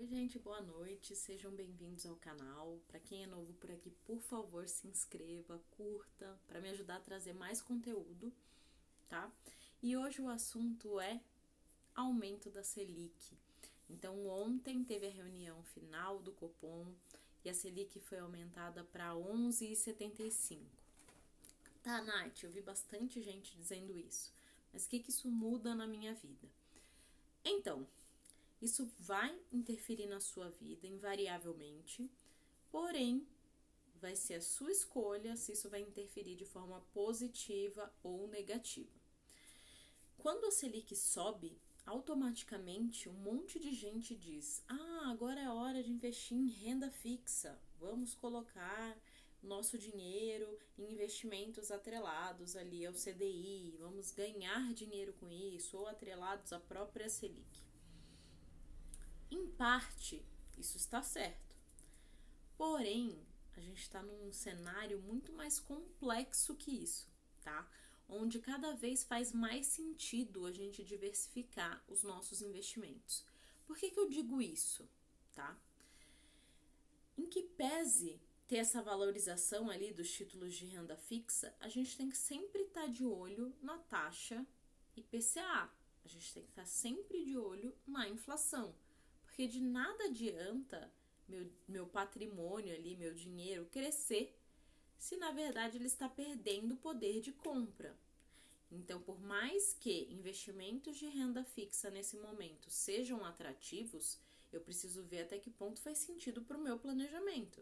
Oi, gente, boa noite, sejam bem-vindos ao canal. Para quem é novo por aqui, por favor, se inscreva, curta, para me ajudar a trazer mais conteúdo, tá? E hoje o assunto é aumento da Selic. Então, ontem teve a reunião final do Copom e a Selic foi aumentada para 11,75. Tá, Nath, eu vi bastante gente dizendo isso, mas o que isso muda na minha vida? Então, isso vai interferir na sua vida, invariavelmente, porém, vai ser a sua escolha se isso vai interferir de forma positiva ou negativa. Quando a Selic sobe, automaticamente um monte de gente diz: agora é hora de investir em renda fixa, vamos colocar nosso dinheiro em investimentos atrelados ali ao CDI, vamos ganhar dinheiro com isso, ou atrelados à própria Selic. Em parte, isso está certo. Porém, a gente está num cenário muito mais complexo que isso, tá? Onde cada vez faz mais sentido a gente diversificar os nossos investimentos. Por que eu digo isso, tá? Em que pese ter essa valorização ali dos títulos de renda fixa, a gente tem que sempre estar de olho na taxa IPCA. A gente tem que estar sempre de olho na inflação. Porque de nada adianta meu patrimônio ali, meu dinheiro crescer, se na verdade ele está perdendo o poder de compra. Então, por mais que investimentos de renda fixa nesse momento sejam atrativos, eu preciso ver até que ponto faz sentido para o meu planejamento.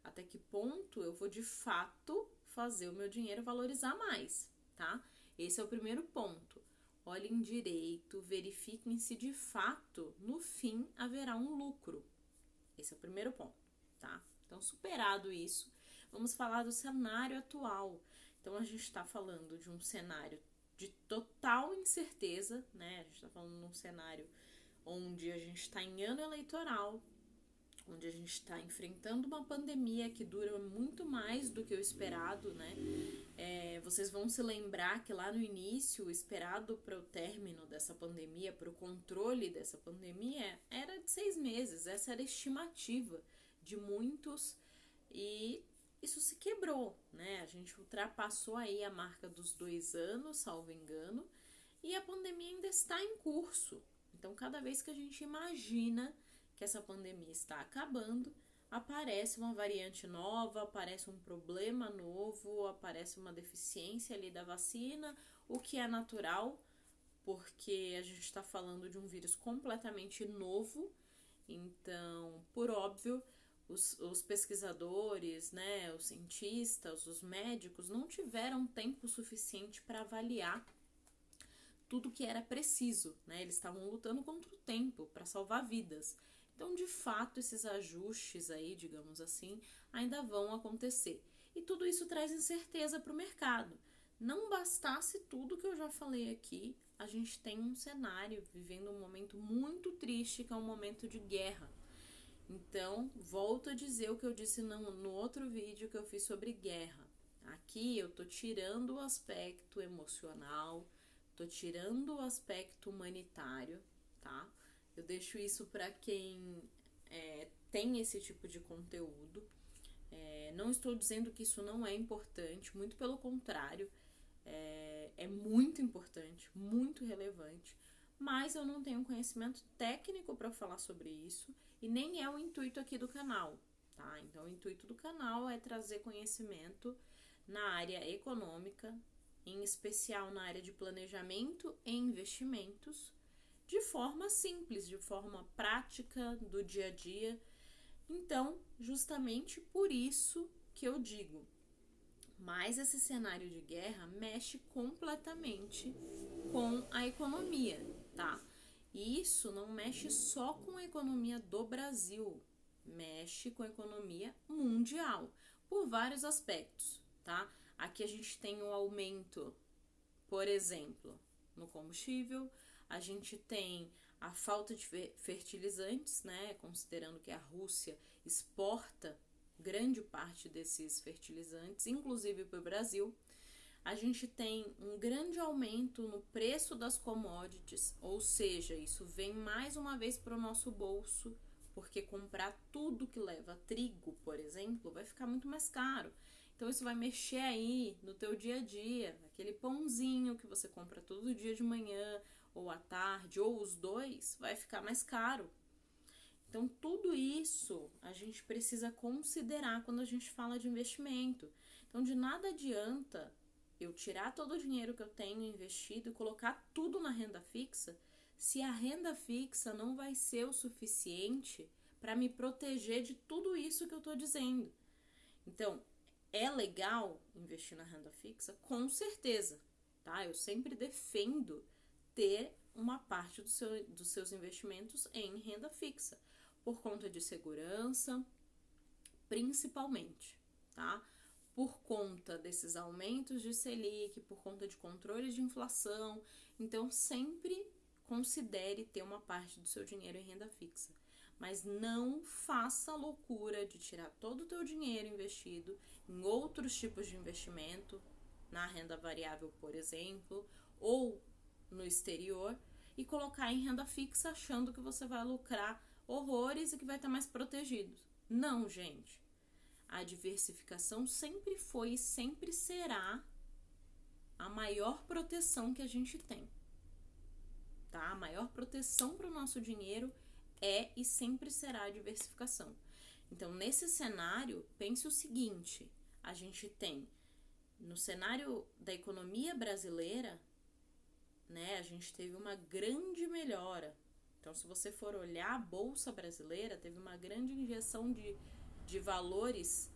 Até que ponto eu vou de fato fazer o meu dinheiro valorizar mais, tá? Esse é o primeiro ponto. Olhem direito, verifiquem se de fato, no fim, haverá um lucro. Esse é o primeiro ponto, tá? Então, superado isso, vamos falar do cenário atual. Então, a gente está falando de um cenário de total incerteza, né? A gente está falando de um cenário onde a gente está em ano eleitoral, onde a gente está enfrentando uma pandemia que dura muito mais do que o esperado, né? Vocês vão se lembrar que lá no início, o esperado para o término dessa pandemia, para o controle dessa pandemia, era de 6 meses. Essa era a estimativa de muitos e isso se quebrou, né? A gente ultrapassou aí a marca dos 2 anos, salvo engano, e a pandemia ainda está em curso. Então, cada vez que a gente imagina que essa pandemia está acabando, aparece uma variante nova, aparece um problema novo, aparece uma deficiência ali da vacina, o que é natural, porque a gente está falando de um vírus completamente novo. Então, por óbvio, os pesquisadores, né, os cientistas, os médicos não tiveram tempo suficiente para avaliar tudo que era preciso, né? Eles estavam lutando contra o tempo para salvar vidas. Então, de fato, esses ajustes aí, digamos assim, ainda vão acontecer. E tudo isso traz incerteza para o mercado. Não bastasse tudo que eu já falei aqui, a gente tem um cenário vivendo um momento muito triste, que é um momento de guerra. Então, volto a dizer o que eu disse no outro vídeo que eu fiz sobre guerra. Aqui eu tô tirando o aspecto emocional, tô tirando o aspecto humanitário, tá? Eu deixo isso para quem tem esse tipo de conteúdo. Não estou dizendo que isso não é importante, muito pelo contrário, é muito importante, muito relevante, mas eu não tenho conhecimento técnico para falar sobre isso e nem é o intuito aqui do canal, tá? Então, o intuito do canal é trazer conhecimento na área econômica, em especial na área de planejamento e investimentos, de forma simples, de forma prática, do dia a dia. Então, justamente por isso que eu digo, mas esse cenário de guerra mexe completamente com a economia, tá? E isso não mexe só com a economia do Brasil, mexe com a economia mundial, por vários aspectos, tá? Aqui a gente tem o aumento, por exemplo, no combustível, a gente tem a falta de fertilizantes, né? Considerando que a Rússia exporta grande parte desses fertilizantes, inclusive para o Brasil. A gente tem um grande aumento no preço das commodities, ou seja, isso vem mais uma vez para o nosso bolso porque comprar tudo que leva trigo, por exemplo, vai ficar muito mais caro. Então isso vai mexer aí no teu dia a dia, aquele pãozinho que você compra todo dia de manhã, ou à tarde, ou os dois, vai ficar mais caro. Então tudo isso a gente precisa considerar quando a gente fala de investimento. Então de nada adianta eu tirar todo o dinheiro que eu tenho investido e colocar tudo na renda fixa, se a renda fixa não vai ser o suficiente para me proteger de tudo isso que eu estou dizendo. Então, é legal investir na renda fixa? Com certeza, tá? Eu sempre defendo ter uma parte dos seus investimentos em renda fixa, por conta de segurança, principalmente, tá? Por conta desses aumentos de Selic, por conta de controle de inflação. Então, sempre considere ter uma parte do seu dinheiro em renda fixa. Mas não faça a loucura de tirar todo o teu dinheiro investido em outros tipos de investimento, na renda variável, por exemplo, ou no exterior, e colocar em renda fixa achando que você vai lucrar horrores e que vai estar mais protegido. Não, gente. A diversificação sempre foi e sempre será a maior proteção que a gente tem, tá? A maior proteção para o nosso dinheiro é e sempre será a diversificação. Então, nesse cenário, pense o seguinte: a gente tem, no cenário da economia brasileira, né, a gente teve uma grande melhora. Então, se você for olhar a Bolsa Brasileira, teve uma grande injeção de valores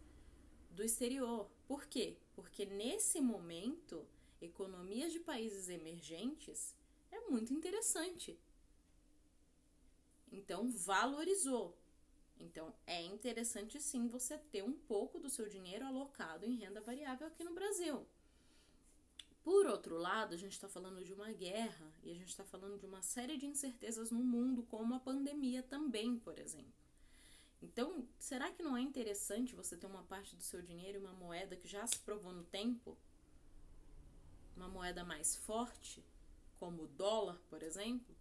do exterior. Por quê? Porque nesse momento, economias de países emergentes é muito interessante. Então, valorizou. Então, é interessante sim você ter um pouco do seu dinheiro alocado em renda variável aqui no Brasil. Por outro lado, a gente está falando de uma guerra e a gente está falando de uma série de incertezas no mundo, como a pandemia também, por exemplo. Então, será que não é interessante você ter uma parte do seu dinheiro em uma moeda que já se provou no tempo? Uma moeda mais forte, como o dólar, por exemplo?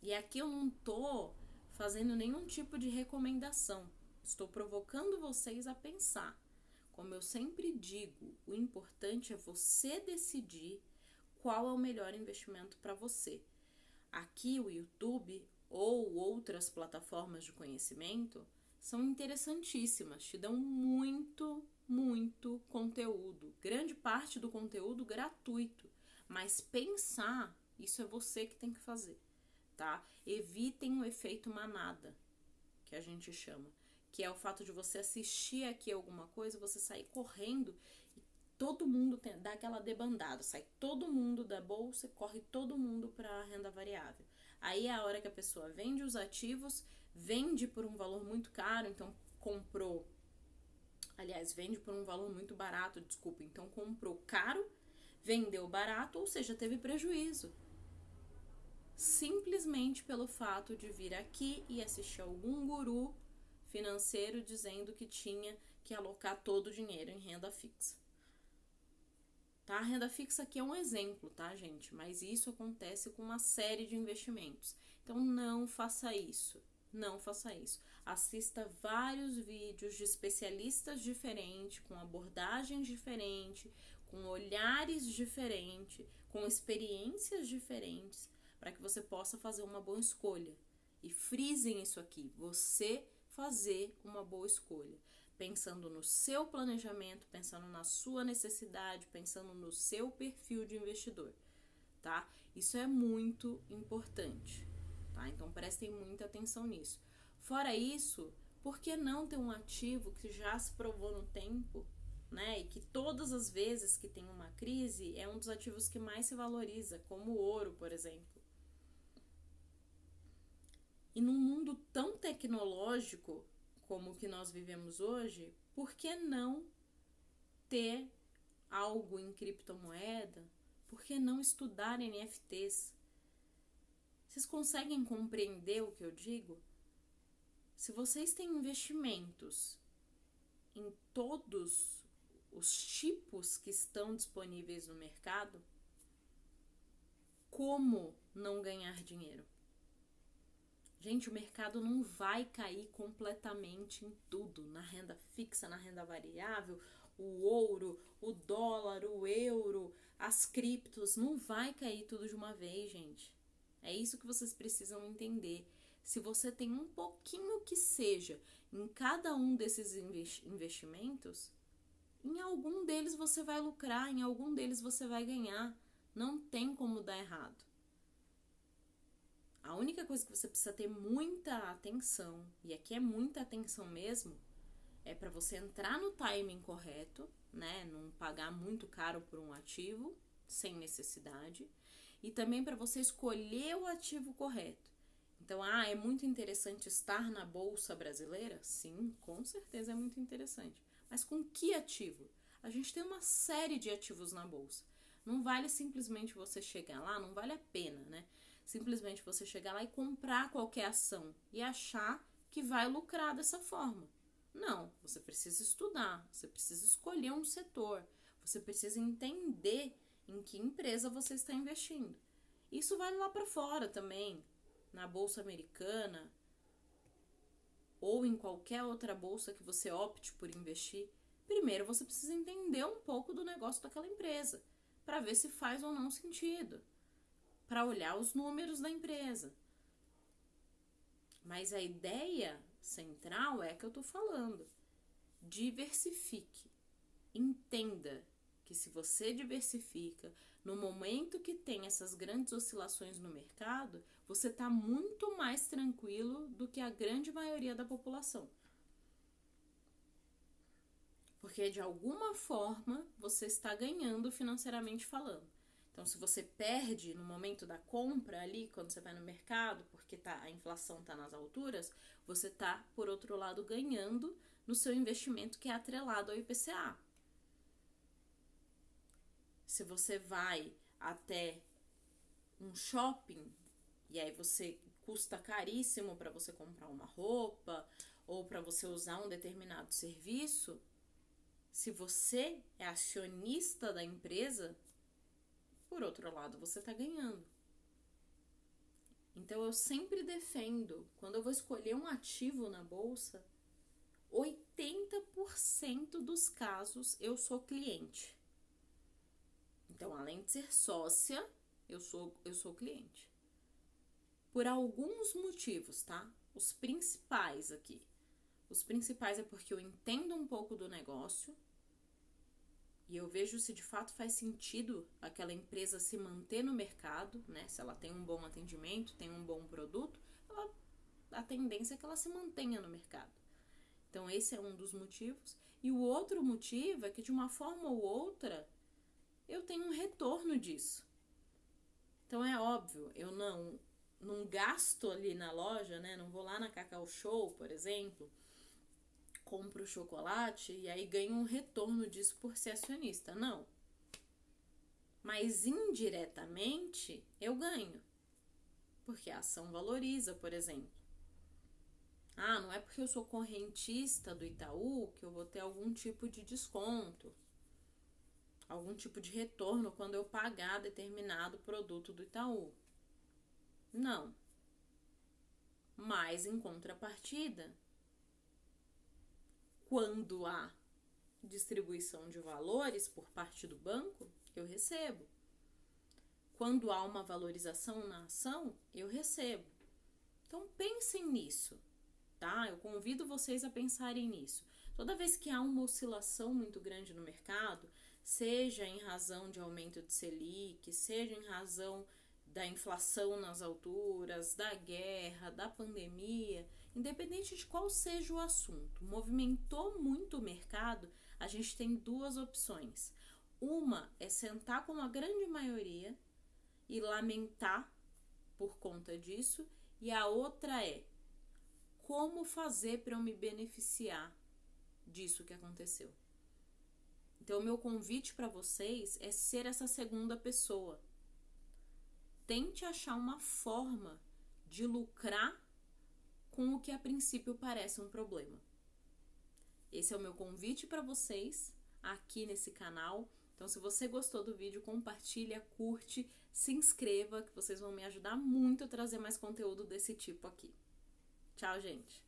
E aqui eu não estou fazendo nenhum tipo de recomendação. Estou provocando vocês a pensar. Como eu sempre digo, o importante é você decidir qual é o melhor investimento para você. Aqui o YouTube ou outras plataformas de conhecimento são interessantíssimas, te dão muito conteúdo. Grande parte do conteúdo gratuito, mas pensar, isso é você que tem que fazer, tá? Evitem o efeito manada, que a gente chama, que é o fato de você assistir aqui alguma coisa, você sair correndo e todo mundo dá aquela debandada, sai todo mundo da bolsa e corre todo mundo para a renda variável. Aí é a hora que a pessoa vende os ativos, vende por um valor muito caro, então comprou, aliás, vende por um valor muito barato, desculpa, então comprou caro, vendeu barato, ou seja, teve prejuízo. Simplesmente pelo fato de vir aqui e assistir algum guru financeiro dizendo que tinha que alocar todo o dinheiro em renda fixa. Tá? A renda fixa aqui é um exemplo, tá, gente? Mas isso acontece com uma série de investimentos. Então, não faça isso. Não faça isso. Assista vários vídeos de especialistas diferentes, com abordagens diferentes, com olhares diferentes, com experiências diferentes, para que você possa fazer uma boa escolha. E frisem isso aqui, você fazer uma boa escolha, pensando no seu planejamento, pensando na sua necessidade, pensando no seu perfil de investidor, tá? Isso é muito importante, tá? Então prestem muita atenção nisso. Fora isso, por que não ter um ativo que já se provou no tempo, né? E que todas as vezes que tem uma crise é um dos ativos que mais se valoriza, como o ouro, por exemplo. E num mundo tão tecnológico como o que nós vivemos hoje, por que não ter algo em criptomoeda? Por que não estudar NFTs? Vocês conseguem compreender o que eu digo? Se vocês têm investimentos em todos os tipos que estão disponíveis no mercado, como não ganhar dinheiro? Gente, o mercado não vai cair completamente em tudo, na renda fixa, na renda variável, o ouro, o dólar, o euro, as criptos, não vai cair tudo de uma vez, gente. É isso que vocês precisam entender. Se você tem um pouquinho que seja em cada um desses investimentos, em algum deles você vai lucrar, em algum deles você vai ganhar. Não tem como dar errado. A única coisa que você precisa ter muita atenção, e aqui é muita atenção mesmo, é para você entrar no timing correto, né? Não pagar muito caro por um ativo, sem necessidade. E também para você escolher o ativo correto. Então, é muito interessante estar na Bolsa Brasileira? Sim, com certeza é muito interessante. Mas com que ativo? A gente tem uma série de ativos na Bolsa. Não vale simplesmente você chegar lá, não vale a pena, né? Simplesmente você chegar lá e comprar qualquer ação e achar que vai lucrar dessa forma. Não, você precisa estudar, você precisa escolher um setor, você precisa entender em que empresa você está investindo. Isso vale lá para fora também, na Bolsa Americana ou em qualquer outra bolsa que você opte por investir. Primeiro você precisa entender um pouco do negócio daquela empresa, para ver se faz ou não sentido, para olhar os números da empresa. Mas a ideia central é a que eu tô falando. Diversifique. Entenda que se você diversifica, no momento que tem essas grandes oscilações no mercado, você está muito mais tranquilo do que a grande maioria da população. Porque de alguma forma você está ganhando financeiramente falando. Então, se você perde no momento da compra ali, quando você vai no mercado, porque a inflação está nas alturas, você está, por outro lado, ganhando no seu investimento que é atrelado ao IPCA. Se você vai até um shopping e aí você custa caríssimo para você comprar uma roupa ou para você usar um determinado serviço, se você é acionista da empresa, por outro lado, você está ganhando. Então, eu sempre defendo, quando eu vou escolher um ativo na bolsa, 80% dos casos eu sou cliente. Então, além de ser sócia, eu sou cliente. Por alguns motivos, tá? Os principais aqui. Os principais é porque eu entendo um pouco do negócio e eu vejo se de fato faz sentido aquela empresa se manter no mercado, né? Se ela tem um bom atendimento, tem um bom produto, a tendência é que ela se mantenha no mercado. Então esse é um dos motivos. E o outro motivo é que de uma forma ou outra eu tenho um retorno disso. Então é óbvio, eu não gasto ali na loja, né? Não vou lá na Cacau Show, por exemplo, compro chocolate e aí ganho um retorno disso por ser acionista. Não. Mas indiretamente eu ganho. Porque a ação valoriza, por exemplo. Não é porque eu sou correntista do Itaú que eu vou ter algum tipo de desconto, algum tipo de retorno quando eu pagar determinado produto do Itaú. Não. Mas em contrapartida, quando há distribuição de valores por parte do banco, eu recebo. Quando há uma valorização na ação, eu recebo. Então pensem nisso, tá? Eu convido vocês a pensarem nisso. Toda vez que há uma oscilação muito grande no mercado, seja em razão de aumento de Selic, seja em razão da inflação nas alturas, da guerra, da pandemia, independente de qual seja o assunto, movimentou muito o mercado, a gente tem duas opções. Uma é sentar com a grande maioria e lamentar por conta disso, e a outra é como fazer para eu me beneficiar disso que aconteceu. Então, o meu convite para vocês é ser essa segunda pessoa. Tente achar uma forma de lucrar com o que a princípio parece um problema. Esse é o meu convite para vocês aqui nesse canal. Então, se você gostou do vídeo, compartilha, curte, se inscreva, que vocês vão me ajudar muito a trazer mais conteúdo desse tipo aqui. Tchau, gente!